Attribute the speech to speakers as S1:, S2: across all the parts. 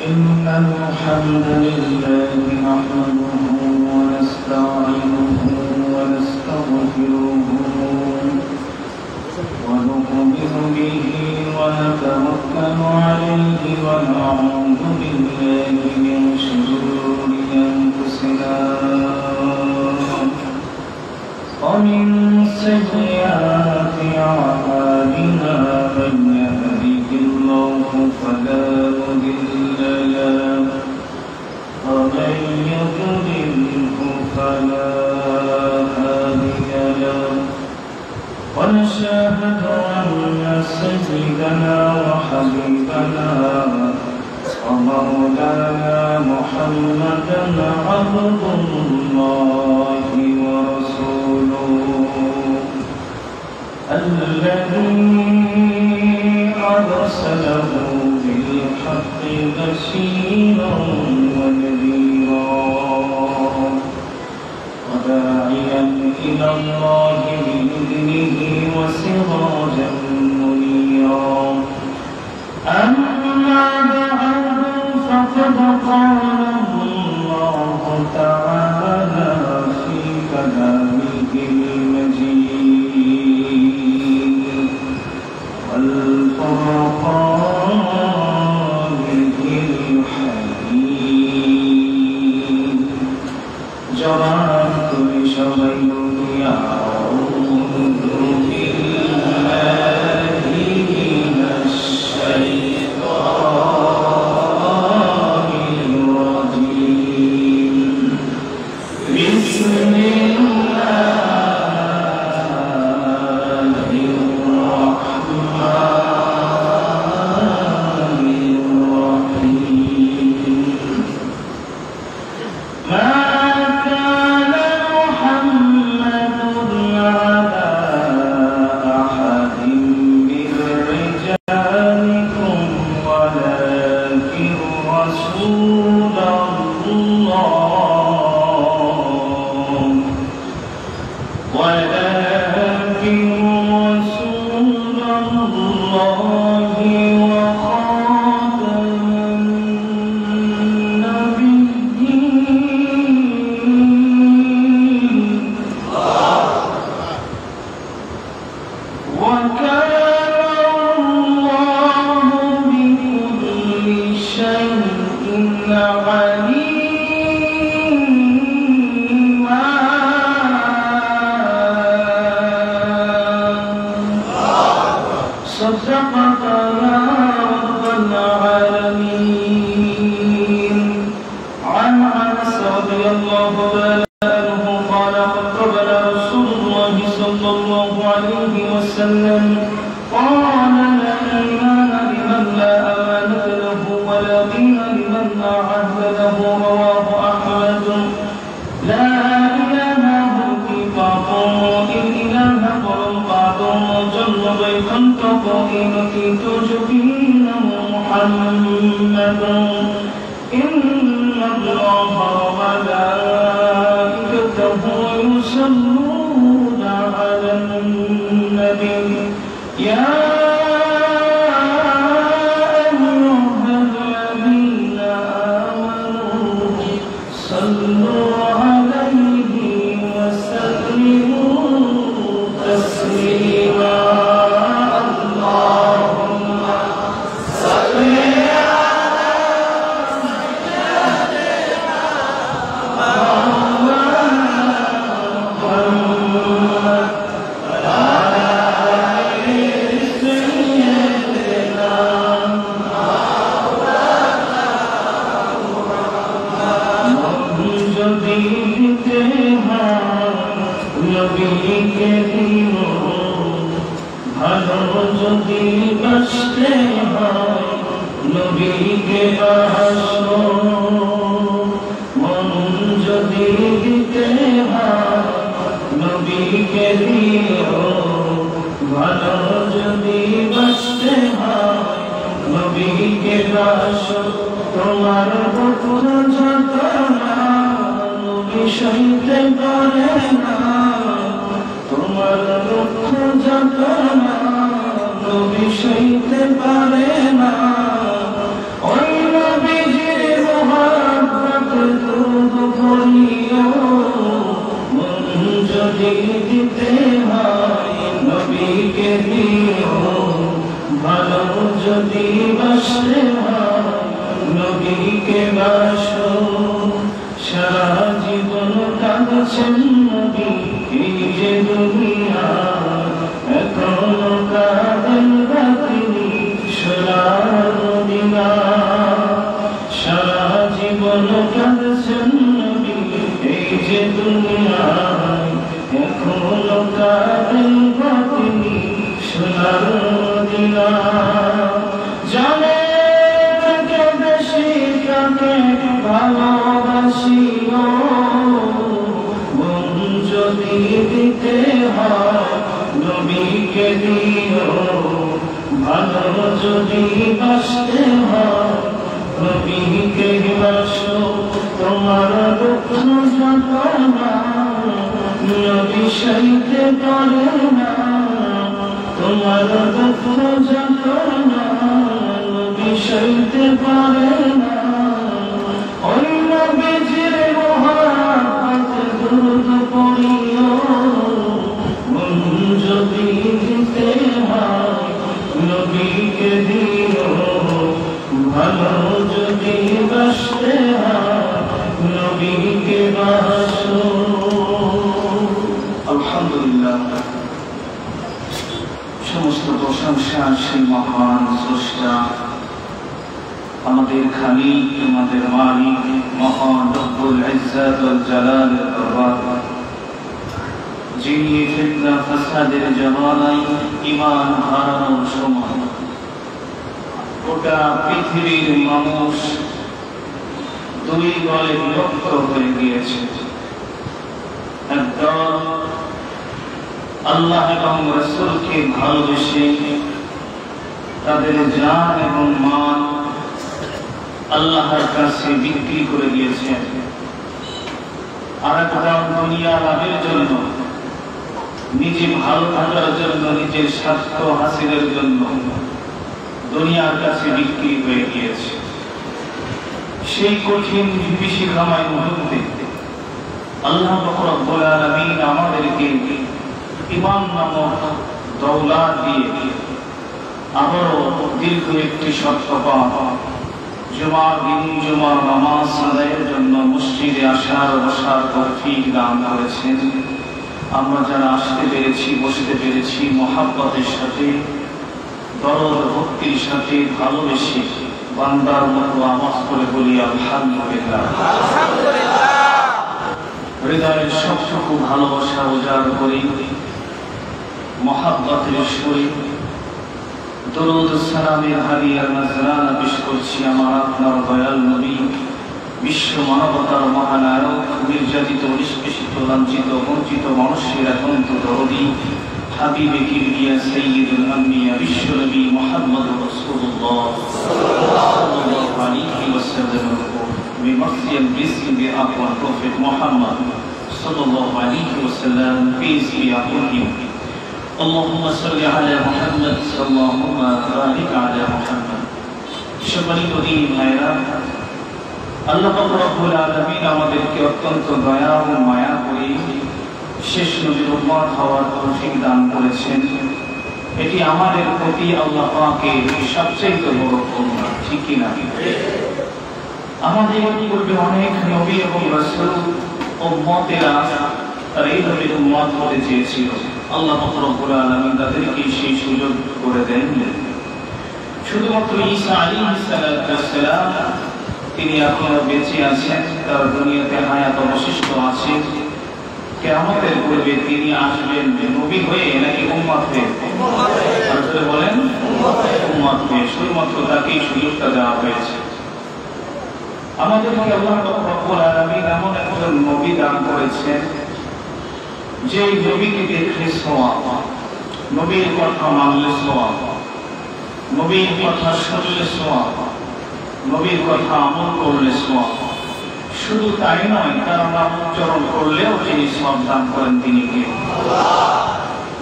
S1: إن الحمد لله نحمده ونستعينه ونستغفره ونؤمن به ونتوكل عليه ونعوذ بالله من شرور أنفسنا ومن سيئات أعمالنا من يهده الله فلا مضل له ومن يضلله فلا هادي له ونشهد أن سيدنا وحبيبنا ومولانا محمدا عبد الله ورسوله الذي أرسله بالحق بشيرا ونذيرا وداعيا إلى الله بإذنه وسراجا منيرا أما بعد فقد قال الله تعالى في كلامه المجيد والفرقان الحميد جرات بشغير يعوذ بالله من الشيطان الرجيم بسم সইতে পারে না ওই নবীজি তোমার দুঃখ যন্ত্রণা নবী সইতে পারে না, তোমার দুঃখ যন্ত্রণা নবী সইতে পারে না। ওই নবীজির মহব্বত দুরূদ পড়িও, মন যদি দিতে হয় নবীকে দিও, ভালো যদি বাসতে হয় নবীকে বাসো। আলহামদুলিল্লাহ, সমস্ত প্রশংসা সেই মহান স্রষ্টা আমাদের খালিক, আমাদের মালিক, মহান রব্বুল ইজ্জত ওয়াল জালালের দরবার, যিনি ফিতনা ফাসাদের জামানায় ঈমান হারানোর সময় গোটা পৃথিবীর মানুষ দুই দলে বিভক্ত হয়ে গিয়েছে। একদল আল্লাহ এবং রাসূলকে ভালোবেসে তাদের জান এবং মান আল্লাহর কাছে বিক্রি করে দিয়েছে, আর একটা দুনিয়া লাভের জন্য, নিজে ভালো থাকার জন্য, নিজের স্বার্থ হাসিলের জন্য দুনিয়ার কাছে বিক্রি হয়ে গিয়েছে। সেই কঠিন বিভীষিকাময় মুহূর্তে আল্লাহ রব্বুল আলামিন আমাদেরকে ঈমান নামক দৌলত দিয়ে আবারও দীর্ঘ একটি সপ্তাহ জুমার দিন জুমার নামাজ আদায়ের জন্য মসজিদে আসার বসার তৌফিক দান করেছেন। আমরা যারা আসতে পেরেছি, বসতে পেরেছি, মহাব্বতের সাথে, দরদ ভক্তির সাথে ভালোবেসে বান্দার মতো আওয়াজ করে বলি আলহামদুলিল্লাহ। হৃদয়ের সবটুকু ভালোবাসা উজাড় করে মহাব্বতের সুরে দরুদ সালামের হাদিয়ার নজরানা পেশ করছি আমার আপনার দয়াল নবী, বিশ্ব মানবতার মহানায়ক, নির্যাতিত, নিষ্পেষিত, লাঞ্ছিত, বঞ্চিত মানুষের একান্ত দরদী হাবিবে কিবরিয়া সাইয়্যিদুল আম্বিয়া বিশ্ব নবী মুহাম্মদুর রাসূলুল্লাহ সাল্লাল্লাহু আলাইহি ওয়াসাল্লাম। We must embrace the upon Prophet Muhammad sallallahu alaihi wasallam, peace be upon him. اللهم صل على محمد اللهم بارك على محمد. সম্মানিত দিনী ভাইরা, আল্লাহ রব্বুল আলামিন আমাদেরকে অত্যন্ত দয়া ও মায়া করে শেষ নবীর উম্মত হওয়ার তৌফিক দান করেছেন। এটি আমাদের প্রতি আল্লাহ পাকের সবচেয়ে বড় করুণা, ঠিক কি না? আমাদের পূর্বে অনেক নবী এবং রাসূল উম্মতেরা তারা এই নবীর উম্মত হতে চেয়েছিল, আল্লাহ রব্বুল আলামিন তাদেরকে সেই সুযোগ করে দেন। শুধুমাত্র ঈসা আলাইহিস সালাম তিনি এখনো বেঁচে আছেন, তার দুনিয়াতে হায়াত অবশিষ্ট আছে। কিয়ামতের পূর্বে তিনি আসবেন নবী হয়ে নাকি উম্মত হয়ে? আপনারা বলেন উম্মত হয়ে। শুধুমাত্র তাকেই সুযোগটা দেওয়া হয়েছে। আমাদেরকে আল্লাহ রব্বুল আলামিন এমন একজন নবী দান করেছেন যে নবীকে দেখলে সওয়াব, নবীর কথা মানলে সওয়াব, নবীর কথা শুনলে সওয়াব, নবীর কথা আমল করলে সওয়াব। শুধু তাই নয়, তার নাম উচ্চারণ করলেও তিনি সওয়াব দান করেন। তিনি কে?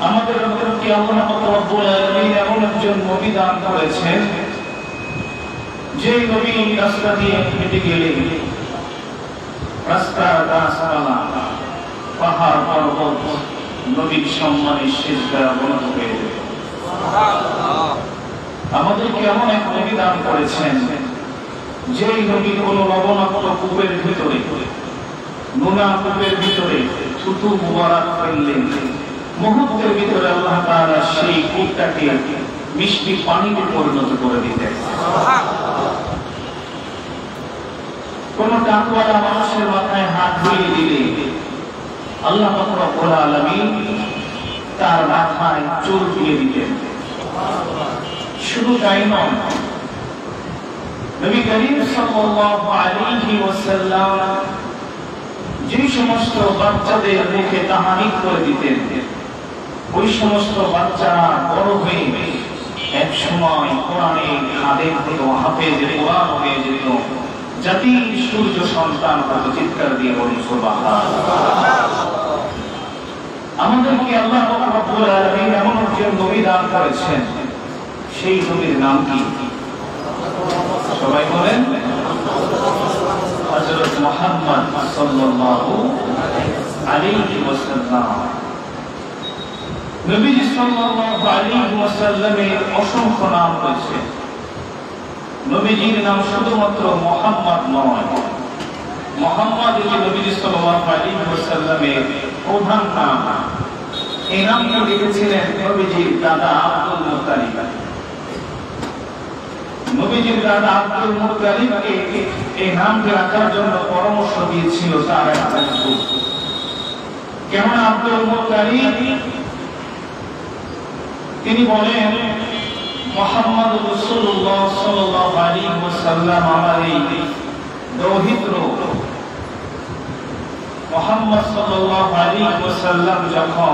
S1: আমাদেরকে আল্লাহ রব্বুল আলামিন এমন একজন নবী দান করেছেন যে নবী রাস্তা দিয়ে হেঁটে গেলে রাস্তার গাছপালা, পাহাড় পর্বত নবীর সম্মানে সিজদা অবনত হয়ে যাবে। আমাদেরকে এমন এক নবী দান করেছেন যে নবী কোনো লবণাক্ত কূপের ভিতরে, নোনা কূপের ভিতরে থুতু মুবারক ফেললেন, মুহূর্তের ভিতরে আল্লাহ তাআলা সেই কূপটাকে মিষ্টি পানিতে পরিণত করে দিতেন। কোন টাকওয়ালা মানুষের মাথায় হাত বুলিয়ে দিলে আল্লাহ রব্বুল আলামিন তার মাথায় চুল দিয়ে দিতেন। শুধু তাই নয়, নবী করিম সাল্লাল্লাহু আলাইহি ওয়াসাল্লাম যে সমস্ত বাচ্চাদের মুখে তাহানিক করে দিতেন, ওই সমস্ত বাচ্চারা বড় হয়ে এক সময় কোরআনে খাদেম হতো, হাফেজ কোরআন হয়ে যেত, জাতির সূর্য সন্তান কত চিৎকার দিয়ে বলি সুবহানাল্লাহ। আমাদেরকে আল্লাহ রাব্বুল আলামিন এমন একজন নবী দান করেছেন, সেই নবীর নাম কি? সবাই বলেন হযরত মুহাম্মদ সাল্লাল্লাহু আলাইহি ওয়াসাল্লাম। নবীজি সাল্লাল্লাহু আলাইহি ওয়াসাল্লামের অসংখ্য নাম রয়েছে। নবীজির নাম শুধুমাত্র মুহাম্মদ নয়, মুহাম্মদ হচ্ছে নবীজি সাল্লাল্লাহু আলাইহি ওয়াসাল্লামের প্রধান নাম। এই নামটি লিখেছিলেন নবীজির দাদা আব্দুল মুত্তালিব। নবীজির দাদা আব্দুল মুত্তালিবকে এই নামটি রাখার জন্য পরামর্শ দিয়েছিল তার এক বন্ধু। কেমন আব্দুল মুত্তালিব? তিনি বলেন, মুহাম্মদ রাসূলুল্লাহ সাল্লাল্লাহু আলাইহি ওয়াসাল্লাম আমার এই দৌহিত্র। মুহাম্মদ সাল্লাল্লাহু আলাইহি ওয়াসাল্লাম যখন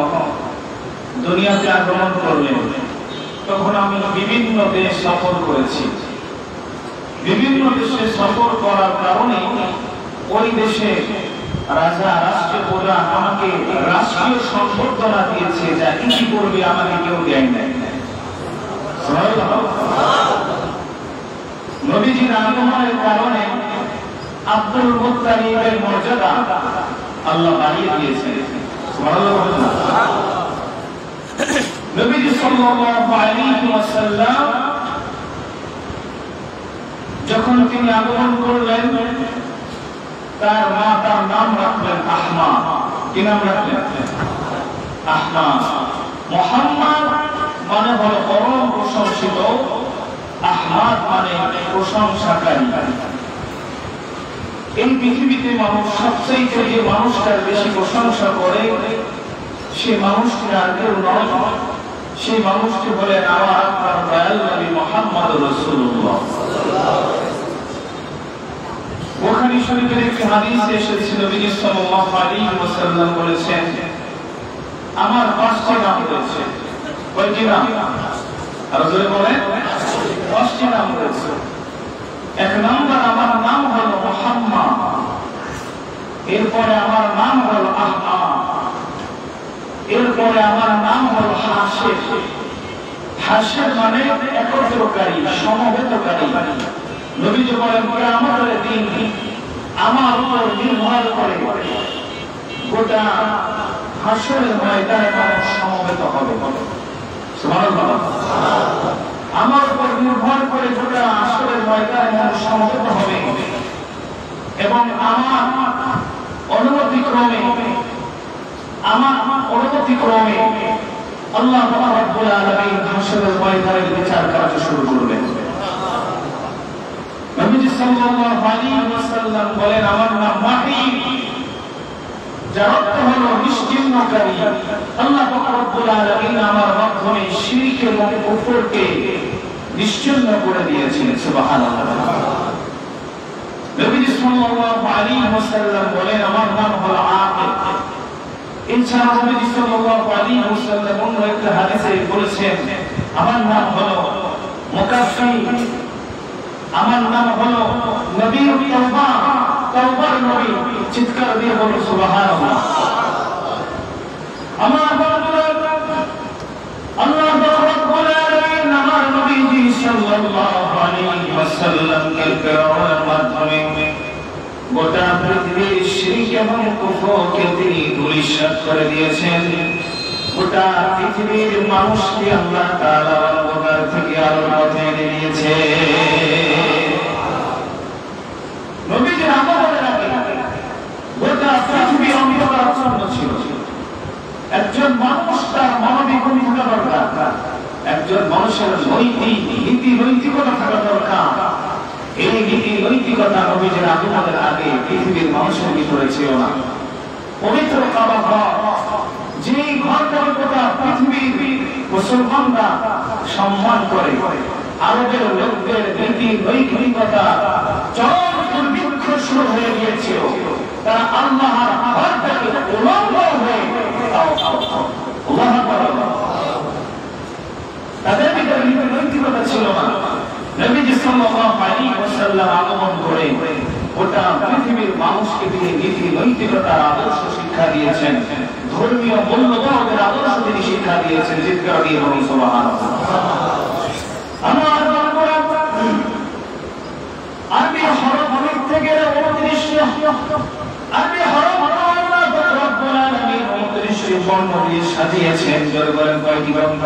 S1: দুনিয়াতে আগমন করলেন, তখন আমি বিভিন্ন দেশ সফর করেছি। বিভিন্ন দেশে সফর করার কারণে ওই দেশে রাজা রাষ্ট্রীয় প্রধান আমাকে রাষ্ট্রীয় সম্বর্ধনা দিয়েছে, যা কি করবে আমাকে কেউ দেয় নাই। নবীজির আগমনের কারণে আব্দুল মুত্তালিবের মর্যাদা আল্লাহ বাড়িয়ে দিয়েছেন। নবীজি সাল্লাল্লাহু আলাইহি ওয়াসাল্লাম যখন তিনি আগমন করলেন, তার মা তার নাম রাখলেন আহমা। কি নাম রাখলেন? আহমা। মুহাম্মদ মানে হলো পরম প্রশংসিত, আহমদ মানে প্রশংসাকারী। এই পৃথিবীতে মানুষ সবচেয়ে যে মানুষটার বেশি প্রশংসা করে, সে মানুষটি আর কেউ নয়, সেই মানুষটি হলেন আমার আপনার দয়াল নবী মুহাম্মদ রাসূলুল্লাহ। বুখারী শরীফের একটি হাদিসে এসেছে, নবী সাল্লাল্লাহু আলাইহি ওয়াসাল্লাম বলেছেন, আমার ৫টি নাম রয়েছে। কয়টি নাম? আর জোরে বলেন, ৫টি নাম রয়েছে। এক নম্বর, আমার নাম হলো মুহাম্মদ। এরপরে আমার নাম হলো আহমদ। এরপরে আমার নাম হলো হাসির। হাসির মানে একত্রকারী, সমবেতকারী। নবীজি বলেন, কিয়ামতের দিন আমার উপর নির্ভর করে গোটা হাসরের ময়দানে মানুষ সমবেত হবে। সুবহানাল্লাহ। আমার উপর নির্ভর করে গোটা হাসরের ময়দানে মানুষ সমবেত হবে এবং আমার অনুমতিক্রমে আল্লাহ রাব্বুল আলামিন হাসরের ময়দানে বিচার কার্য শুরু করবেন। নবীজি সাল্লাল্লাহু আলাইহি ওয়াসাল্লাম বলেন, আমার নাম মাহিদ, যার অর্থ হলো নিশ্চিহ্নকারী। আল্লাহ রাব্বুল আলামিন আমার মাধ্যমে শিরক এবং কুফরকে নিশ্চিহ্ন করে দিয়েছেন। সুবহানাল্লাহ। নবীজি সাল্লাল্লাহু আলাইহি ওয়াসাল্লাম বলেন, আমার নাম হলো আকিব। এছাড়া নবীজি সাল্লাল্লাহু আলাইহি ওয়াসাল্লাম অন্য একটা হাদিসে বলেছেন, আমার নাম হলো মুকাফফি। আমার নাম হলো নবীউত তাওবা, তাওবার নবী। চিৎকার দিয়ে বলুন সুবহানাল্লাহ। আমার আল্লাহ রাব্বুল আলামিন আমার নবীজি সাল্লাল্লাহু আলাইহি ওয়াসাল্লামকে প্রেরণের মাধ্যমে গোটা পৃথিবীর শিরক এবং কুফরকে তিনি ধূলিসাৎ করে দিয়েছেন। গোটা পৃথিবীর মানুষকে আল্লাহ তাআলা অন্ধকার থেকে আলোর পথে এনে দিয়েছে। নবীজির আগমনের আগে গোটা পৃথিবী অন্ধকারাচ্ছন্ন ছিল। একজন মানুষ তার মানবিক গুণ থাকা দরকার, একজন মানুষের নীতি নৈতিকতা থাকা দরকার। এই নীতি নৈতিকতা নবীজির আগমনের আগে পৃথিবীর মানুষের ভিতরে ছিল না। পবিত্র কাবা ঘর, যে ঘরটার গোটা পৃথিবীর মুসলমানরা সম্মান করে, আরবের লোকদের নীতি নৈতিকতা চরম দুর্ভিক্ষ শুরু হয়ে গিয়েছিল। তারা আল্লাহর ঘরটাকে উলঙ্গ হয়ে তাদের ভিতরে নীতি নৈতিকতা ছিল না। নবীজি সাল্লাল্লাহু আলাইহি ওয়াসাল্লাম আগমন করে গোটা পৃথিবীর মানুষকে তিনি নীতি নৈতিকতার আদর্শ শিক্ষা দিয়েছেন, ধর্মীয় মূল্যবোধের আদর্শ তিনি শিক্ষা দিয়েছেন। চিৎকার দিয়ে বলুন সুবহানাল্লাহ। আমার আরবি হরফ থেকে 29 আরবি হরফ আল্লাহ রব্বুল আলামিন 29টি বর্ণ দিয়ে সাজিয়েছেন। জোরে বলেন কয়টি বর্ণ?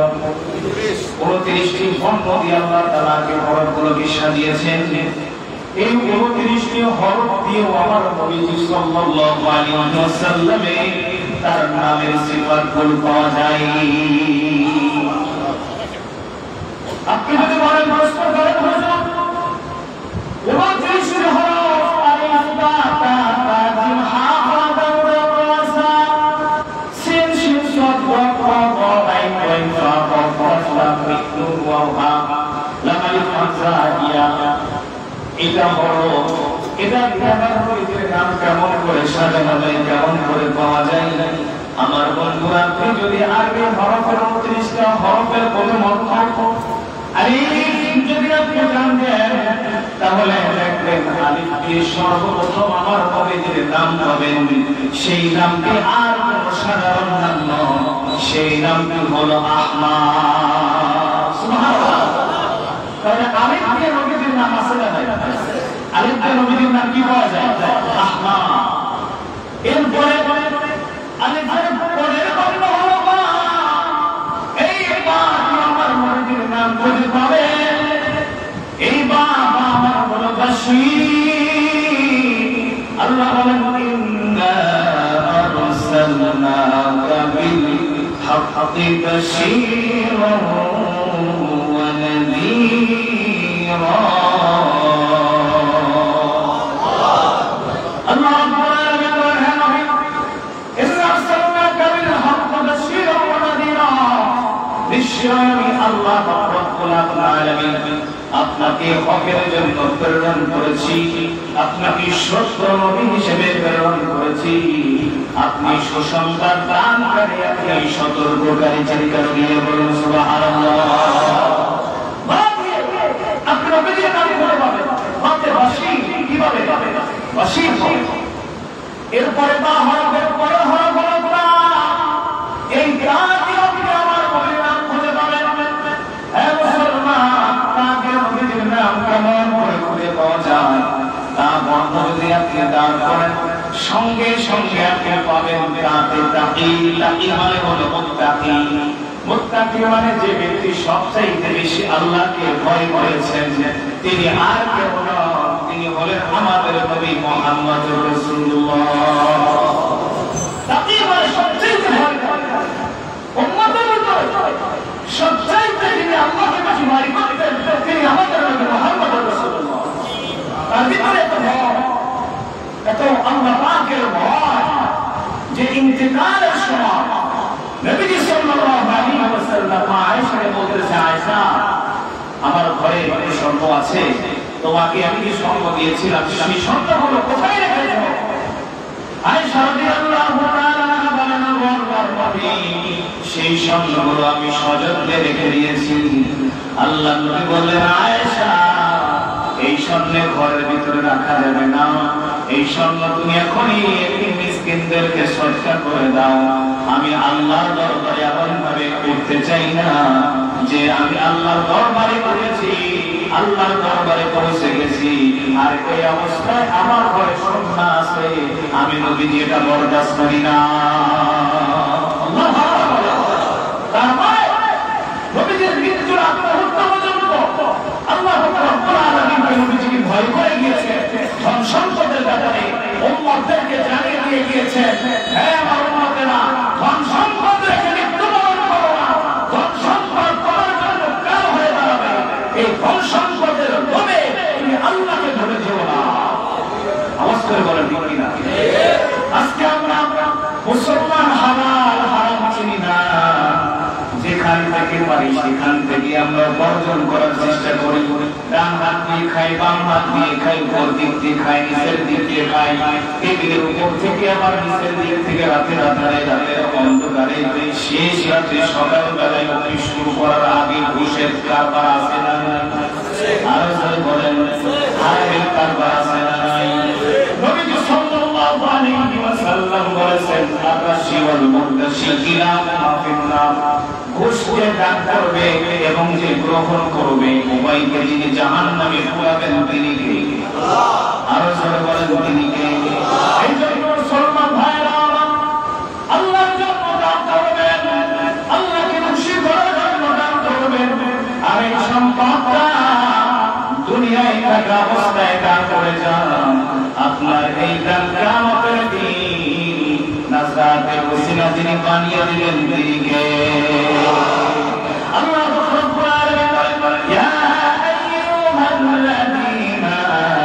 S1: 29টি বর্ণ দিয়ে আল্লাহ তাআলাকে হরফগুলোকে সাজিয়েছেন। এই 29টি হরফ দিয়ে আমার নবীজি সাল্লাল্লাহু আলাইহি ওয়াসাল্লামে তার নামের সিফাতগুলো পাওয়া যায়। আপনি যদি বলেন প্রশ্ন করেন হুজুর 29টি হরফ আলিফ বা তা তা জিম হা হা দাল রা সা সিন শিন সাদ ওয়া তা ওয়া আইন ওয়া ফা ওয়া কফ লাম মিম নুন ওয়া হা লাম আলিফ হামজা ইয়া। এটা হলো এটা আমার নবীর নাম কেমন করে সাজানো যায়, কেমন করে পাওয়া যায়? আমার বন্ধুরা, আপনি যদি আরবি হরফের 29টা হরফের কোনো অর্থ আলিফ যদি আপনি জানেন তাহলে দেখবেন আলিফ দিয়ে সর্বপ্রথম আমার নবীর নাম পাবেন। সেই নামটি আর কোনো সাধারণ নাম নয়, সেই নামটি হলো আহমদ। সুবহানাল্লাহ। তাহলে আলিফ দিয়ে নবীর নাম আছে না নাই? আলিফ দিয়ে নবীর নাম কি পাওয়া যায়? আহমদ। এরপরে আলিফের পরের বর্ণ হলো বা। এই বা দিয়ে আমার নবীর নাম খুঁজে পাবেন। এই বা আমার হলো বাশীর। আল্লাহ বলেন ইন্না আরসালনাকা বিল হাক্কি বাশীরান ওয়া নাযীরা। আল্লাহ রাব্বুল আলামিন বলেন হে নবী ইন্না আরসালনাকা বিল হাক্কি বাশীরান ওয়া নাযীরা। নিশ্চয় আমি আল্লাহ রাব্বুল আলামিন আপনাকে হকের জন্য প্রেরণ করেছি, আপনাকে সত্য নবী হিসেবে প্রেরণ করেছি। আপনি সুসংবাদ দানকারী, আপনি সতর্ককারী। চিৎকার দিয়ে বলুন সুবহানাল্লাহ। আপনি নবীর নাম করে পাবেন, মাতে বাসি কিভাবে পাবেন? বাসি। এরপরে বা হরফের পরে হরফ হলো তা। এই কাজ দিয়ে আপনি আমার নবীর নাম খুঁজে পাবেন। হে মুসলমান, তাকে নবীর নাম কেমন করে খুঁজে পাওয়া যায়? তা বন্ধ যদি আপনি দান করেন সঙ্গে সঙ্গে আপনি পাবেন তাতে তাকি। তাকি মানে হলো মুত্তাকি। মুত্তাকি মানে যে ব্যক্তি সবচাইতে বেশি আল্লাহকে ভয় করেছেন, তিনি আর কেউ নন, তিনি হলেন আমাদের নবী মুহাম্মদুর রাসূলুল্লাহ। তাকি মানে সবচাইতে ভয় করেন, উম্মতের ভিতরে সবচাইতে যিনি আল্লাহকে বেশি ভয় করতেন তিনি আমাদের নবী মুহাম্মদুর রাসূলুল্লাহ। তার ভিতরে এত ভয়, এত আল্লাহ পাকের ভয় যে ইন্তেকালের সময় নবীজি সাল্লাল্লাহু আলাইহি ওয়াসাল্লাম আয়েশাকে বলতেছে, আয়েশা আমার ঘরে একটি স্বর্ণ আছে, তোমাকে আমি যে স্বর্ণ দিয়েছিলাম সেই স্বর্ণগুলো কোথায় রেখেছো? আয়েশা রাদিয়াল্লাহু তাআলা বলেন, আল্লাহর নবী সেই স্বর্ণগুলো আমি সযত্নে রেখে দিয়েছি। আল্লাহর নবী বললেন, আয়েশা এই স্বর্ণ ঘরের ভিতরে রাখা যাবে না, এই স্বর্ণ তুমি এখনই মিসকিনদেরকে সদকা করে দাও। আমি আল্লাহর দরবারে এমন ভাবে করতে চাই না যে আমি আল্লাহর দরবারে করেছি, আল্লাহর দরবারে পৌঁছে গেছি আর এই অবস্থায় আমার ঘরে স্বর্ণ আছে, আমি নবীজি এটা বরদাস্ত করি না। তার মানে নবীজির মৃত্যুর আগ মুহূর্ত পর্যন্ত আল্লাহ রাব্বুল আলামিন নবীজিকে ভয় করে গিয়েছে। ধন সম্পদের ব্যাপারে উম্মতদেরকে জানিয়ে দিয়ে গিয়েছে, হে আমার উম্মতেরা, ধন সম্পদ রেখে মৃত্যুবরণ করো না। ধন সম্পদ তোমার জন্য কাল হয়ে দাঁড়াবে। এই ধন সম্পদের লোভে তুমি আল্লাহকে ধরে যেও না। আওয়াজ করে বলেন ঠিক কিনা? আজকে আমরা মুসলমান হালাল হারাম চিনি না। যেখান থেকে পারি সেখান থেকে আমরা বর্জন করার চেষ্টা করি। ডান হাত দিয়ে খাই, বাম হাত দিয়ে খাই, উপর দিক দিয়ে খাই, নিচের দিক দিয়ে খাই, টেবিলের উপর থেকে আবার নিচের দিক থেকে রাতের আধারে, রাতের অন্ধকারে, শেষ রাতে সকালবেলায় অফিস শুরু করার আগে ঘুষের কারবার আছে না? আরো বলেন, হারামের কারবার আছে না? শিকিরা মাফিনা ঘুষকে দান করবে এবং যে গ্রহণ করবে উভয়কে যিনি জাহান্নামে পুরাবেন তিনি কে? আরো জোরে বলেন তিনি কে? এই জন্য মুসলমান ভাইরা আল্লাহর জন্য দান করবেন, আল্লাহকে খুশি করার জন্য দান করবেন। আর এই সম্পদটা দুনিয়ায় থাকা অবস্থায় দান করে যান, আপনার এই দান কিয়ামতের দিন নাজাতের ওসিলা যিনি বানিয়ে দিবেন তিনি কে? আল্লাহ রাব্বুল আলামিন বলেন, ইয়া আইয়ুহাল্লাযীনা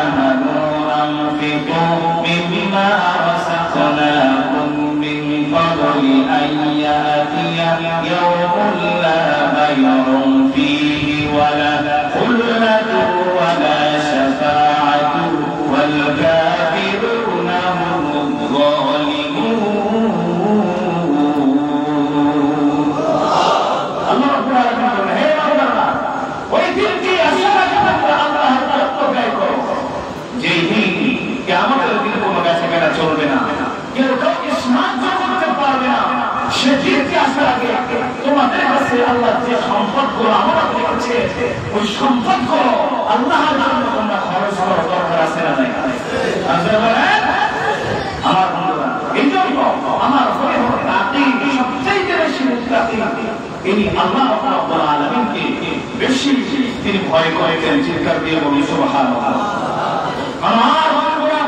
S1: আমানু আনফিকু মিম্মা রাযাকনাকুম মিন ক্বাবলি আন ইয়াতিয়া ইয়াওমুন লা বাই'উন ফীহি ওয়ালা খুল্লাতুন ওয়ালা শাফাআতুন ওয়াল কাফিরুনা হুমুয যালিমুন। আল্লাহ রাব্বুল আলামিন বলেন, হে বান্দারা, ওই দিনকে আশা রাখো, আল্লাহর তরফ ব্যয় করো, যেই দিন কিয়ামতের দিন কোনো বেচা কেনা চলবে না, কেউ কাউকে সাহায্য করতে পারবে না। সেদিনকে আসার আগে তোমাদের কাছে আল্লাহ যে সম্পদগুলো আমানত রেখেছে, ওই সম্পদগুলো আল্লাহর জন্য তোমরা খরচ করার দরকার আছে না নাই? আমার বন্ধুরা, এই জন্য আমার মনে হয় আপনি সবচেয়ে বেশি মুত্তাকি তিনি আল্লাহ রাব্বুল আলামিনকে বেশি তিনি ভয় করেন। চিৎকার দিয়ে বলি সুবহানাল্লাহ। আমার বন্ধুরা,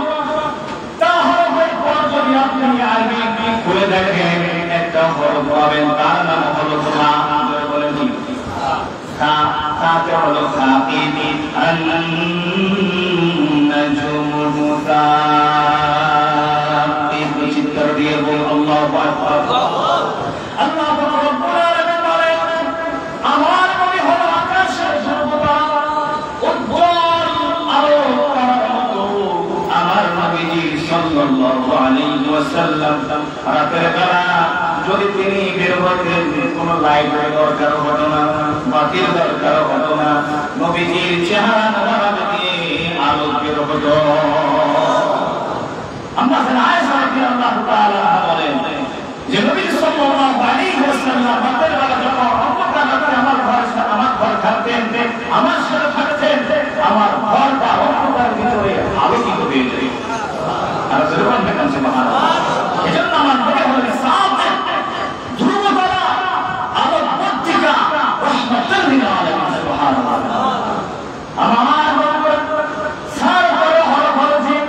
S1: তাহলে পর যদি আপনি আরবি খুলে দেখেন একটা হরফ পাবেন, তার নাম হলো খা। বলেন কি? খা। খাতে হলো খাকিব আন-নাজমু মুতাকিব। চিৎকার দিয়ে বল আল্লাহু আকবার। আল্লাহ রাব্বুল আলামিন বলেন, আমার নবী হলো আকাশের ধ্রুবতারা, উজ্জ্বল আলো তারার মতো। আমার নবীজি সাল্লাল্লাহু আলাইহি ওয়াসাল্লাম রাতের বেলা যদি তিনি বের হতেন, কোনো লাইটের দরকার হতো না, বাতির দরকার হতো না, নবীজির চেহারা মোবারক দিয়ে আলো বের হতো। আমরা আয়েশা রাদিয়াল্লাহু তাআলা বলেন যে নবী সাল্লাল্লাহু আলাইহি ওয়াসাল্লাম রাতের বেলা যখন আমার ঘর থাকতেন, আমার সাথে থাকতেন, আমার ঘরটা অন্ধকার ভিতরে আলোকিত হয়ে যায়। আর যখন দেখেন সুবহানাল্লাহ, এজন্য আমার মনে হয় সামনে ধ্রুবতারা আলো পত্রিকা রহমাতুল লিল আলামিন। সুবহানাল্লাহ। আমার সার বড় হরফ জিন,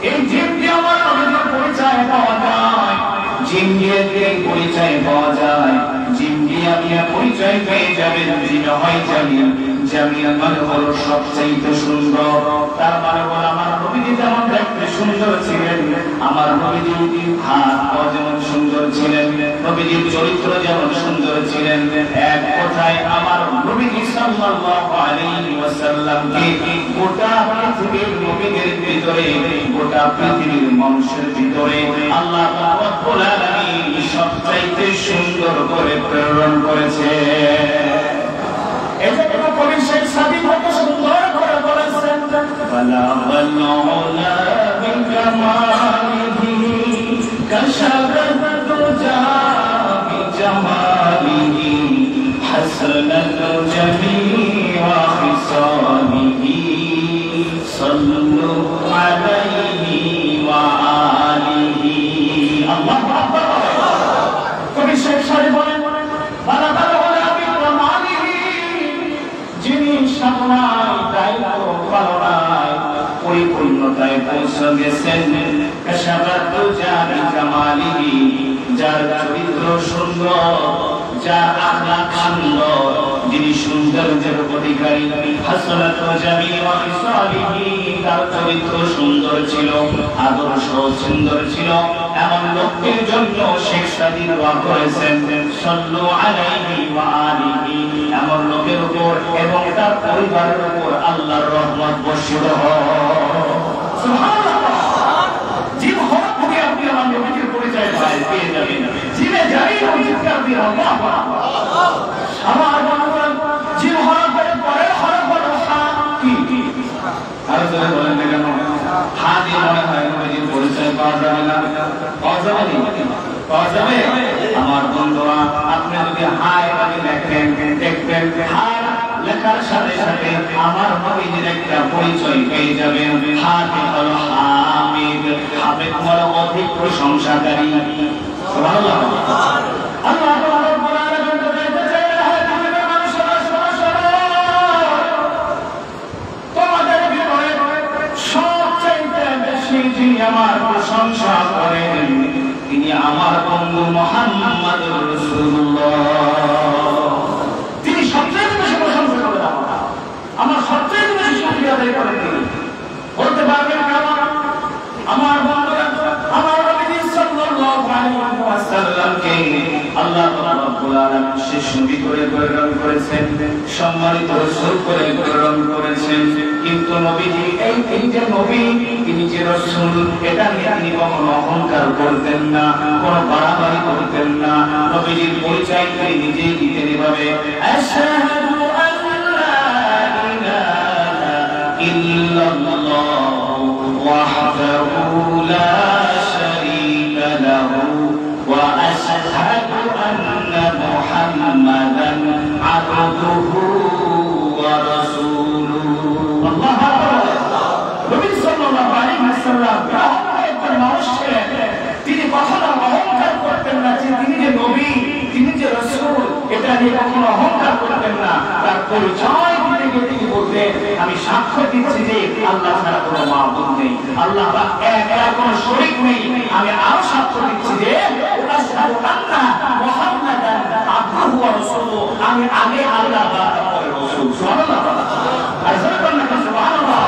S1: এই জিন দিয়ে আমার নবীর পরিচয় পাওয়া যায়, জিন দিয়ে পরিচয় পাওয়া যায়, জিন দিয়ে আপনি পরিচয় পেয়ে যাবেন। জিন হয় জামিল, জামিল মানে হলো সবচেয়ে সুন্দর। তার মানে হলো আমার নবীজি যেমন দেখতে সুন্দর ছিলেন, আমার নবীজি হাত যেমন সুন্দর ছিলেন, নবীজির চরিত্র যেমন সুন্দর ছিলেন। এক কথায় আমার নবীজি সাল্লাল্লাহু আলাইহি ওয়াসাল্লামকে গোটা পৃথিবীর নবীদের ভিতরে, গোটা পৃথিবীর মানুষের ভিতরে আল্লাহ রাব্বুল আলামিন সবচেয়ে সুন্দর করে প্রেরণ করেছে। এজন্য কবি শেখ সাদী কত সুন্দর করে বলেছেন, বালাগাল উলা বিকামালিহি কাশাফাত দুজা বিজামালিহি হাসানাত জামিআ খিসালিহি সাল্লু আলাইহি ওয়া আলিহি। আল্লাহু আকবার। কবি শেখ সাদী বলেন, বালাগাল উলা বিকামালিহি, যিনি সাধনায় দায়িত্ব পালনায় পরিপূর্ণতায় পৌঁছে গেছেন। কাশাফাত দুজা বিজামালিহি, যার চরিত্র সুন্দর, যার আখলাক সুন্দর, যিনি সৌন্দর্যের অধিকারী। হাসানাত জামিআ খিসালিহি, তার চরিত্র সুন্দর ছিল, আদর্শ সুন্দর ছিল, এমন লোকের জন্য শেখ সাদী দোয়া করেছেন, সাল্লু আলাইহি ওয়া আলিহি, এমন লোকের উপর এবং তার পরিবারের উপর আল্লাহর রহমত বর্ষিত হোক। সুবহানাল্লাহ। জীব হক থেকে আপনি আমার নবীর পরিচয় পেয়ে যাবেন। জীবে জানি না চিৎকার দিয়ে আল্লাহু আকবার। আমার বন্ধুরা, জীব হক পরের হক হলো কি? আর যারা বলেন না কেন হাদি মনে হয় নবীর পরিচয় পাওয়া যাবে না? পাওয়া যাবে না? পাওয়া যাবে। যদি হায় আমি লেখেন দেখবেন হায় লেখার সাথে সাথে আমার নবীজির একটা পরিচয় পেয়ে যাবেন। হাতে হলো হামিদ, হামিদ হলো অধিক প্রশংসাকারী। সুবহানাল্লাহ। আল্লাহ রাব্বুল আলামিন বলতেছে হে পৃথিবীর মানুষেরা শোনো, তোমাদের ভিতরে সবচেয়ে বেশি যিনি আমার প্রশংসা করেন তিনি আমার বন্ধু মুহাম্মদুর রাসূলুল্লাহ। তিনি সবচেয়ে বেশি প্রশংসা করেন আমার সবচেয়ে বেশি শুকরিয়া আদায় করেন তিনি। বলতে পারবেন কেমন? আমার বন্ধুরা আমার নবী সাল্লাল্লাহু আলাইহি ওয়াসাল্লামকে আল্লাহ রাব্বুল আলামিন শেষ নবী করে প্রেরণ করেছেন, সম্মানিত রাসূল করে প্রেরণ করেছেন। কিন্তু নবীজি এই যে নবী তিনি যে রাসূল এটা নিয়ে তিনি কখনো অহংকার করতেন না, কোনো বাড়াবাড়ি করতেন না। নবীজির পরিচয় তিনি নিজেই দিতেন এভাবে আশহাদু আল্লা ইলাহা ইল্লাল্লাহু ওয়াহদাহু লা শারীকা লাহু ওয়া আশহাদু আন্না মুহাম্মাদান আবদুহু ওয়া রাসূলুহু। আল্লাহু আকবার। নবী সাল্লাল্লাহু আলাইহি ওয়াসাল্লাম একজন মানুষ ছিলেন, তিনি কখনো অহংকার করতেন না যে তিনি যে নবী তিনি যে রাসূল এটা নিয়ে কখনো অহংকার করতেন না। তার পরিচয় দিতে গিয়ে তিনি বলতেন আমি সাক্ষ্য দিচ্ছি যে আল্লাহ ছাড়া কোনো মাবুদ নেই, আল্লাহ পাক এক, এর কোনো শরীক নেই। আমি আরো সাক্ষ্য দিচ্ছি যে আশহাদু আন্না মুহাম্মাদান আবদুহু ওয়া রাসূলুহু। আমি আগে আল্লাহ তারপরে রাসূল। সুবহানাল্লাহ। আর সুবহানাল্লাহ।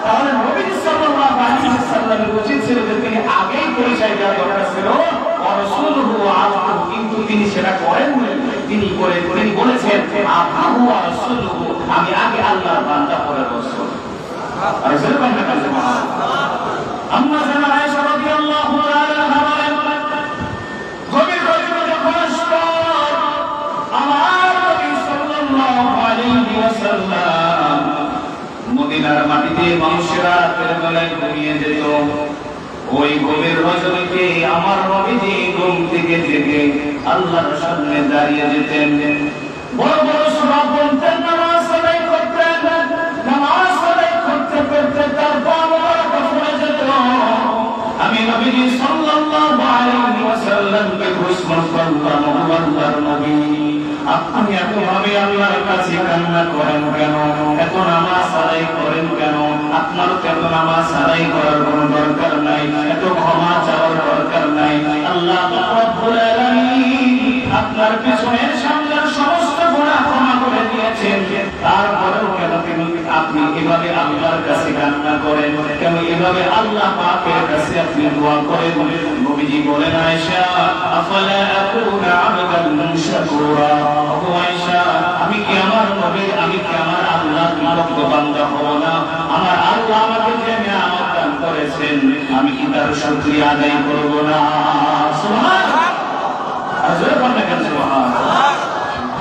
S1: তাহলে নবী সাল্লাল্লাহু আলাইহি ওয়াসাল্লামের উচিত ছিল যে তিনি আগেই পরিচয় দেওয়া দরকার ছিল ওয়া রাসূলুহু ওয়া আবদুহু, কিন্তু তিনি সেটা করেন না। তিনি বলেছেন আবদুহু ওয়া রাসূলুহু, আমি আগে আল্লাহর বান্দা পরে রাসূল। আর সুবহানাল্লাহ। আম্মা জানা আয়েশা রাদিয়াল্লাহু তাআলা আনহা বলেন গভীর রাতে যখন আসতো আমার নবী সাল্লাল্লাহু আলাইহি ওয়াসাল্লাম মদিনার মাটিতে মানুষেরা রাতের বেলায় ঘুমিয়ে যেত। ওই গভীর রজনীতে আমার নবীজি ঘুম থেকে জেগে আল্লাহর সামনে দাঁড়িয়ে যেতেন, বড় বড় সূরা পড়তেন, নামাজ আদায় করতেন। নামাজ আদায় করতে করতে তার পা মোবারক ফুলে যেত। আমি নবীজি সাল্লাল্লাহু আলাইহি ওয়াসাল্লামকে প্রশ্ন করলাম, আল্লাহর নবী আপনি এতভাবে আল্লাহর কাছে কান্না করেন কেন? এত নামাজ আদায় করেন কেন? আপনার এত নামাজ আদায় করার কোনো দরকার নাই, এত ক্ষমা চাওয়ার দরকার নাই। আল্লাহ রাব্বুল আলামিন আপনার পিছনের সামনের সমস্ত গুনাহ ক্ষমা করে দিয়েছেন, তারপরেও কেন আপনি এভাবে আল্লাহর কাছে কান্না করেন? কেন এভাবে আল্লাহ পাকের কাছে আপনি দোয়া করেন? নবীজি বলেন আয়েশা আফালা আকুনা আবদান শাকুরা। ও আয়েশা আমি কি আমার আল্লাহর কৃতজ্ঞ বান্দা হব না? আমার আল্লাহ আমাকে যে নিয়ামত দান করেছেন আমি কি তার শুকরিয়া আদায় করব না? সুবহানাল্লাহ। আজরে বলতে কেন সুবহানাল্লাহ।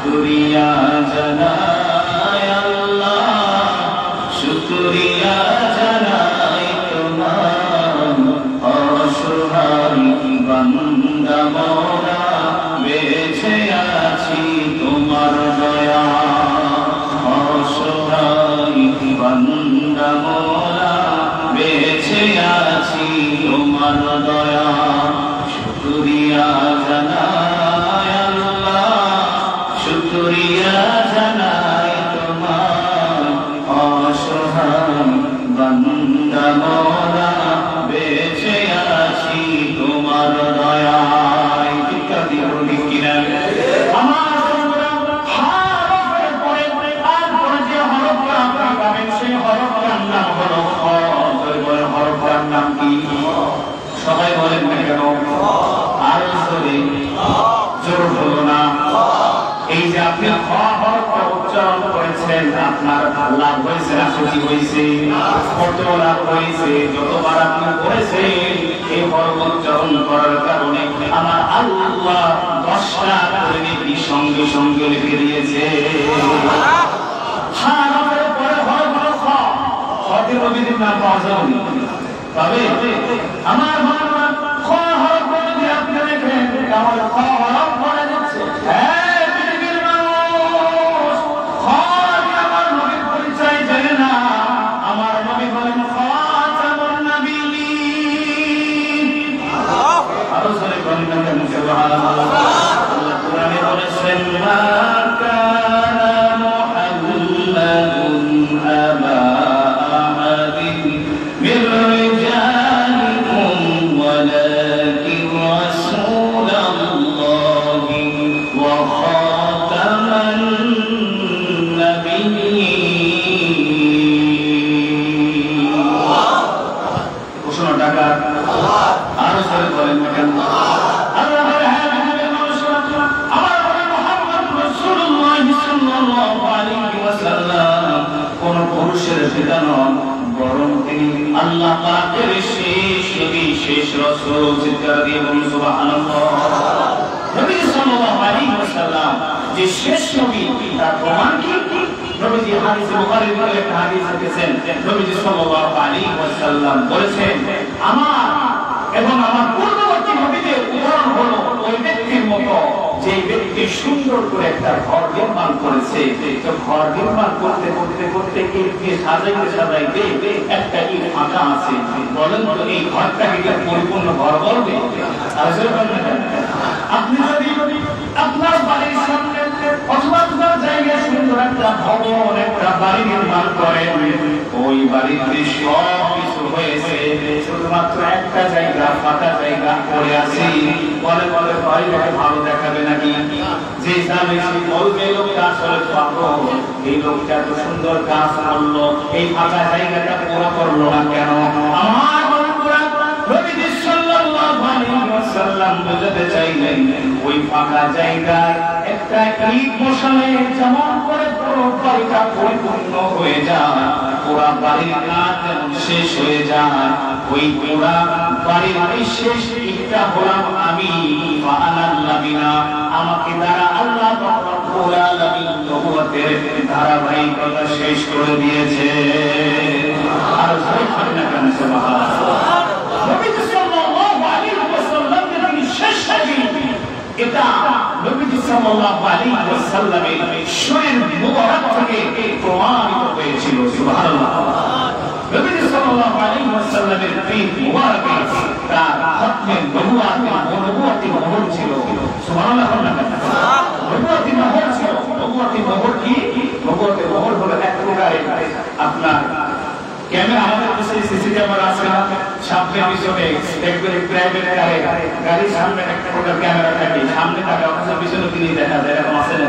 S1: শুকরিয়া জানাই আল্লাহ, শুকরিয়া জানাই তোমার অসহায় বান্দা মোরা বেঁচে আছি তোমার দয়া। অসহায় বান্দা মোরা বেঁচে আছি তোমার দয়া। শুকরিয়া জানাই আল্লাহ, শুকরিয়া জানাই তোমার অসহায় বান্দা মোরা বেঁচে আছি তোমার দয়ায়। চিৎকার দিয়ে বলি কিনা আমার বন্ধুরা, হরফের পরে আর পরে যে হরফটা আপনি পাবেন সেই হরফটার নাম হলো খ। হরফটার নাম কি? সবাই বলেন না কেন? আর জোর হলো না। এই যে আপনি খ হরফটা উচ্চারণ করেছেন আপনার লাভ হয়েছে না ক্ষতি হয়েছে? কত লাভ হয়েছে? যতবার আপনি করেছেন এই হরফ উচ্চারণ করার কারণে আমার আল্লাহ 10টা করে নেকি সঙ্গে সঙ্গে লিখে দিয়েছে। হরফের পরে হরফ হলো খ। খদের নবীদের নাম পাওয়া যাবে পাবে? আমার খ হরফ যদি আপনি দেখেন আমার খ হরফ পড়ে যাচ্ছে। হ্যাঁ পাকের শেষ নবী শেষ রাসূল চিৎকার দিয়ে বলুন সুবহানাল্লাহ। নবী সাল্লাল্লাহু আলাইহি ওয়াসাল্লাম যে শেষ নবী তার প্রমাণ কি? নবীজি হাদিসে বুখারীর ভিতরে একটা হাদিস লিখেছেন, নবীজি সাল্লাল্লাহু আলাইহি ওয়াসাল্লাম বলেছেন, আমার এবং আমার পূর্ববর্তী নবীদের উদাহরণ হলো ওই ব্যক্তির মতো যে ব্যক্তি সুন্দর করে একটা ঘর নির্মাণ করেছে। তো ঘর নির্মাণ করতে করতে করতে ইট দিয়ে সাজাইতে সাজাইতে একটা ইট ফাঁকা আছে। বলেন তো এই ঘরটাকে কি পরিপূর্ণ ঘর বলবে? আপনি যদি আপনার বাড়ির সামনে অথবা আপনার জায়গায় সুন্দর একটা ভবন একটা বাড়ি নির্মাণ করেন, ওই বাড়িতে সব কিছু হয়েছে, শুধুমাত্র একটা জায়গা ফাঁকা জায়গা পড়ে আছে, বলে বলে বাড়িটাকে ভালো দেখাবে নাকি? যে যাবে সে বলবে লোকটা আসলে পাগল, এই লোকটা এত সুন্দর কাজ করলো, এই ফাঁকা জায়গাটা পুরো করলো না কেন? আমার বন্ধুরা, নবী সাল্লাল্লাহু আলাইহি ওয়াসাল্লাম বুঝাতে চাইলেন ওই ফাঁকা জায়গায় একটা ইট বসালে যেমন করে পুরো বাড়িটা পরিপূর্ণ হয়ে যায়, পুরা বাড়ির কাজ যেমন শেষ হয়ে যায়, ওই পুরা বাড়ির শেষ ইটটা হলাম আমি। আমাকে দ্বারা আল্লাহ রাব্বুল আলামিন নবুয়তের ধারাবাহিকতা শেষ করে দিয়েছে। আর সবাই না কেন সুবহানাল্লাহ। নবী সাল্লাল্লাহু আলাইহি ওয়াসাল্লাম যিনি শেষ নবী, এটা নবী সাল্লাল্লাহু আলাইহি ওয়াসাল্লামের শরীর মুবারক থেকে প্রমাণিত হয়েছিল। সুবহানাল্লাহ। নবী সাল্লাল্লাহু আলাইহি ওয়াসাল্লামের পীর মুবারকে তার খতমে নবুয়তের মোহর ছিল। সুবহানাল্লাহ। নবুয়তের মোহর ছিল। নবুয়তের মোহর কি? নবুয়তের মোহর হলো এক প্রকারের আপনার ক্যামেরা, আমাদের কাছে সিসি ক্যামেরা আছে না, সামনে পিছনে দেখবেন প্রাইভেট কারে গাড়ির সামনে একটা প্রকার ক্যামেরা থাকে, সামনে থাকে অথচ পিছনে তিনি দেখা যায়, এরকম আছে না?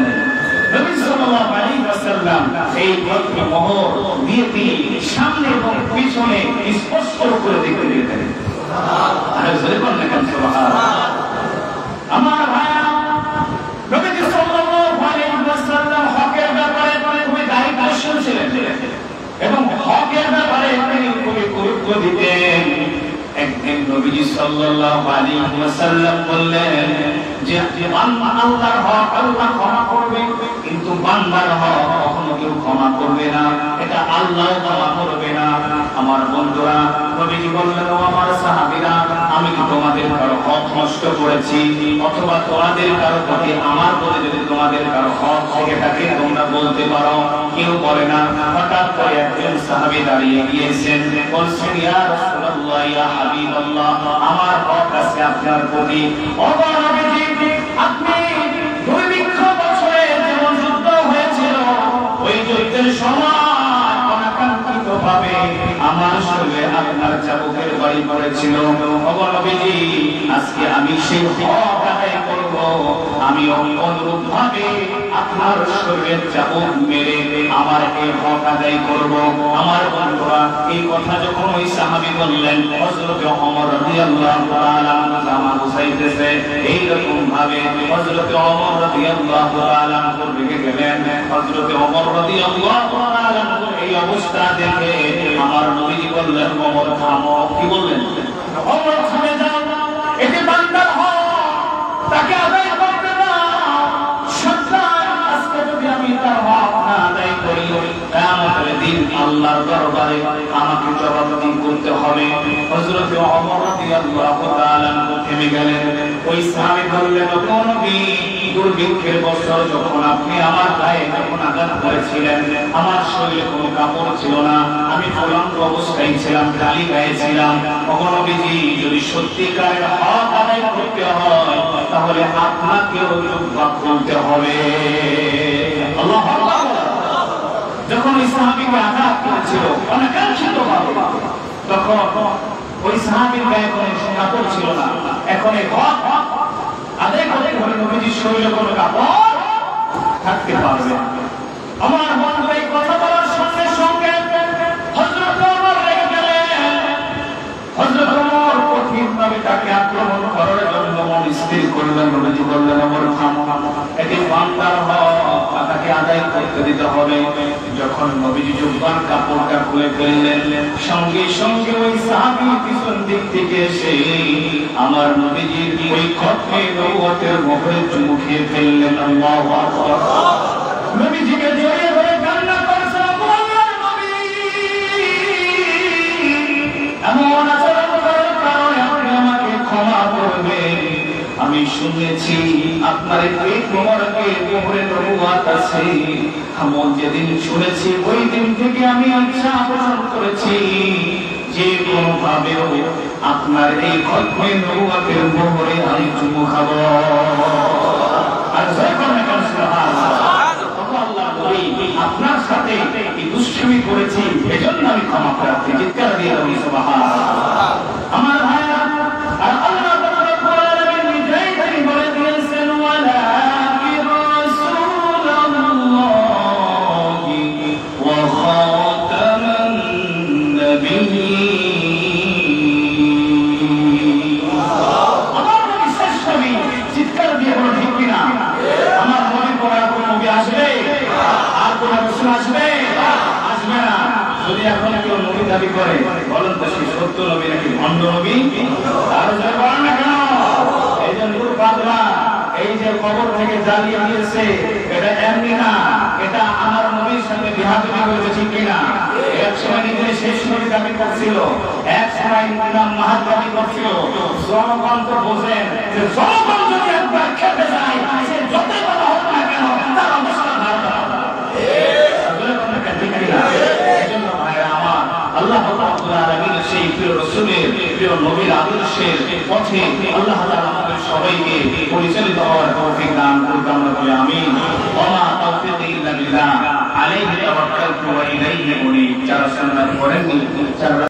S1: নবী সাল্লাল্লাহু আলাইহি ওয়াসাল্লাম এই খতমে মোহর দিয়ে তিনি সামনে এবং পিছনে স্পষ্ট করে দেখতে দিতেন। সুবহানাল্লাহ। আর জোরে বলেন না সুবহানাল্লাহ। আমার ভাইরা, নবী সাল্লাল্লাহু আলাইহি ওয়াসাল্লাম হকের ব্যাপারে খুবই দায়িত্বশীল ছিলেন এবং হকের ব্যাপারে তিনি খুবই গুরুত্ব দিতেন। একদিন নবীজি সাল্লাল্লাহু আলাইহি ওয়াসাল্লাম বললেন যে বান্দা আল্লাহর হক আল্লাহ ক্ষমা করবে, কিন্তু বান্দার হক কখনো কেউ ক্ষমা করবে না, এটা আল্লাহ ক্ষমা করবে না। আমার বন্ধুরা, নবীজি বললেন, ও আমার সাহাবীরা, আমি কি তোমাদের কারো হক নষ্ট করেছি? অথবা তোমাদের কারো প্রতি আমার প্রতি যদি তোমাদের কারো হক থেকে থাকে তোমরা বলতে পারো। কেউ বলে না। হঠাৎ করে একজন সাহাবী দাঁড়িয়ে গিয়েছেন, বলছেন, ইয়া রাসূলুল্লাহ, ইয়া হাবিবাল্লাহ, আমার হক আছে আপনার প্রতি। ও নবীজি, আপনি দুর্ভিক্ষ বছরে যেমন যুদ্ধ হয়েছিল, ওই যুদ্ধের সময় অনাকাঙ্ক্ষিতভাবে আমার শরীরে আপনার চাবুকের বাড়ি পড়েছিল। ও নবীজি, আজকে আমি সেই হক আদায় করব। আমি অনুরূপভাবে আপনার শরীরের চাবুক মেরে আমার এই হক আদায় করব। আমার বন্ধুরা, এই কথা যখন ওই সাহাবী বললেন, হযরত ওমর রাদিয়াল্লাহু তাআলা জামা গুছাইতেছে, এই রকম ভাবে হযরত ওমর রাদিয়াল্লাহু তাআলা রেগে গেলেন। হযরত ওমর রাদিয়াল্লাহু তাআলা এই অবস্থা দেখে আমার নবীজি বললেন, ওমর থামো। কি বললেন? ওমর থামে যাও, এটি বান্দার হক, তাকে আদায় করতে দাও। সন্তান, আজকে যদি আমি তার হক না আদায় করি, কিয়ামতের দিন আল্লাহর দরবারে আমাকে জবাবদিহি করতে হবে। হযরত ওমর রাদিয়াল্লাহু তাআলা থেমে গেলেন। ওই সাহাবী বললেন, ও নবী, দুর্ভিক্ষের বছর যখন আপনি আমার গায়ে যখন আঘাত করেছিলেন, আমার শরীরে কোনো কাপড় ছিল না, আমি উলঙ্গ অবস্থায় ছিলাম, খালি গায়ে ছিলাম। ও নবীজি, যদি সত্যিকারের হক আদায় করতে হয় তাহলে আপনাকেও জুব্বা খুলতে হবে। আল্লাহু আকবার। যখন ওই সাহাবীকে আঘাত করেছিল অনাকাঙ্ক্ষিতভাবে, তখন ওই সাহাবীর গায়ে কোনো কাপড় ছিল না। এখন এই হক আদায় করতে হলে নবীজির শরীরে কোনো কাপড় থাকতে পারবে। আমার বন্ধু, এই কথা বলার সঙ্গে সঙ্গে হযরত ওমর রেগে গেলেন। হযরত ওমর কঠিনভাবে তাকে আক্রমণ করার জন্য মন স্থির করলেন। নবীজি বললেন, ওমর থামো, এটি বান্দার হক, তাকে আদায় করতে দিতে হবে। যখন নবীজি জুব্বার কাপড়টা খুলে ফেললেন, সঙ্গে সঙ্গে ওই সাহাবী পিছন দিক থেকে এসে আমার নবীজির ওই খতমে নবুয়তের মোহরে চুমু খেয়ে ফেললেন। আল্লাহু আকবার। নবীজিকে জড়িয়ে ধরে কান্না করছেন, আল্লাহর নবী এমন আচরণ করার কারণে আপনি আমাকে ক্ষমা করবেন। আমি শুনেছি আপনার পেট মোবারকে মোহরে নবুয়ত আছে। আমি যেদিন শুনেছি ওই দিন থেকে আমি ইচ্ছা পোষণ করেছি যে কোনো ভাবে আপনার এই খতমে নবুয়তের মোহরে আমি চুমু খাবো। আর যখন আপনার সাথে এই দুষ্টামি করেছি, এজন্য আমি ক্ষমা প্রার্থী। চিৎকার দিয়ে বলি সুবহানাল্লাহ। আমার ভাইরা, আর আল্লাহ এখন কেউ নবী দাবি করে, বলেন তো সে সত্য নবী নাকি ভণ্ড নবী? আর বলেন না কেন? এই যে নূর পাগলা এই যে কবর থেকে জ্বালিয়ে দিয়েছে, এটা এমনি না, এটা আমার নবীর সঙ্গে বিহাদুরি করেছে, ঠিক কিনা? এক সময় নিজে শেষ নবী দাবি করছিল, এক সময় ইমাম মাহাদ দাবি করছিল। জনগণ তো বোঝেন যে জনগণ যদি একবার খেতে যায়, সে যতই বড় হোক না কেন তার অবস্থা ভালো না। আল্লাহ রাব্বুল আলামিনের সেই প্রিয় রাসূলের প্রিয় নবীর আদর্শের পথে আল্লাহ তাআলা আমাদের সবাইকে পরিচালিত হওয়ার তৌফিক দান করুন, আমরা বলি আমিন। ওয়া মা তাওফীকি ইল্লা বিল্লাহ, আলাইহি তাওয়াক্কালতু ওয়া ইলাইহি উনীব। যারা সুন্নাত পড়েননি,